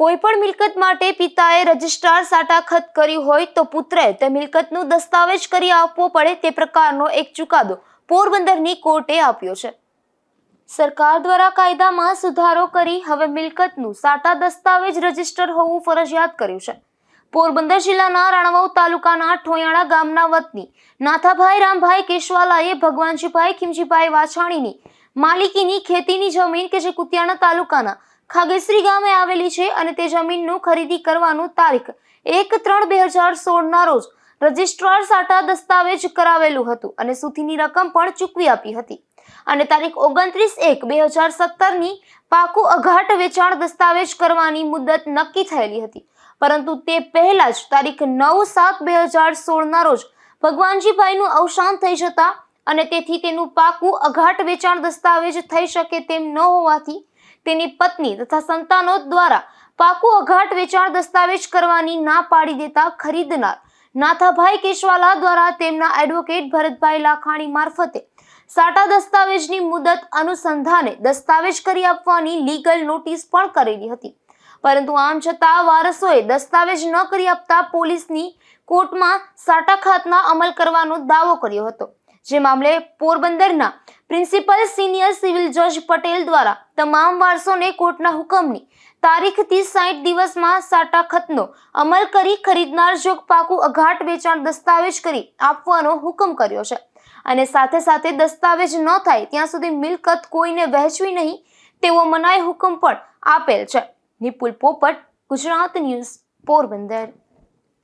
કોઈપણ મિલકત માટે પિતાએ રજિસ્ટ્રાર સાટાખત કર્યું હોય તો પુત્રએ તે મિલકતનું દસ્તાવેજ કરી આપવો પડે તે પ્રકારનો એક ચુકાદો પોરબંદરની કોર્ટે આપ્યો છે। સરકાર દ્વારા કાયદામાં સુધારો કરી હવે મિલકતનું સાટા દસ્તાવેજ રજિસ્ટર હોવું ફરજિયાત કર્યું છે। પોરબંદર જિલ્લાના રાણાવાવ તાલુકાના ઠોયાણા ગામના વતની નાથાભાઈ રામભાઈ કેશવાલાએ ભગવાનજીભાઈ ખીમજીભાઈ વાછાણીની માલિકીની ખેતીની જમીન કે જે કુતિયાણા તાલુકાના ખાગેસરી ગામે આવેલી છે અને તે જમીનનું ખરીદી કરવાનું તારીખ 1/3/2016 ના રોજ રજિસ્ટ્રાર સાટા દસ્તાવેજ કરાવેલું હતું અને સુધીની રકમ પણ ચૂકવી આપી હતી અને તારીખ 29/1/2017 ની પાકું અઘાટ વેચાણ દસ્તાવેજ કરવાની મુદત નક્કી થયેલી હતી, પરંતુ તે પહેલા જ તારીખ 9/7/2016 ના રોજ ભગવાનજીભાઈનું અવસાન થઈ જતા અને તેથી તેનું પાકું અઘાટ વેચાણ દસ્તાવેજ થઈ શકે તેમ ન હોવાથી તેની પત્ની તથા સંતાનો દ્વારા પાકું અઘાટ વેચાણ દસ્તાવેજ કરવાની ના પાડી દેતા ખરીદનાર નાથાભાઈ કેશવાલા દ્વારા તેમના એડવોકેટ ભરતભાઈ લાખાણી મારફતે સાટા દસ્તાવેજની મુદત અનુસંધાને દસ્તાવેજ કરી આપવાની લીગલ નોટિસ પણ કરેલી હતી, પરંતુ આમ છતાં વારસોએ દસ્તાવેજ ન કરી આપતા પોલીસની કોર્ટમાં સાટાખાતના અમલ કરવાનો દાવો કર્યો હતો, જે મામલે પોરબંદરના પ્રિન્સિપલ સિનિયર સિવિલ જજ પટેલ દ્વારા તમામ વારસોને કોર્ટના હુકમની તારીખથી 60 દિવસમાં સાટાખતનો અમલ કરી ખરીદનાર જોગ પાકું અઘાટ વેચાણ દસ્તાવેજ કરી આપવાનો હુકમ કર્યો છે અને સાથે સાથે દસ્તાવેજ ન થાય ત્યાં સુધી મિલકત કોઈને વહેંચવી નહીં તેવો મનાઈ હુકમ પણ આપેલ છે। નિપુલ પોપટ, ગુજરાત ન્યૂઝ, પોરબંદર।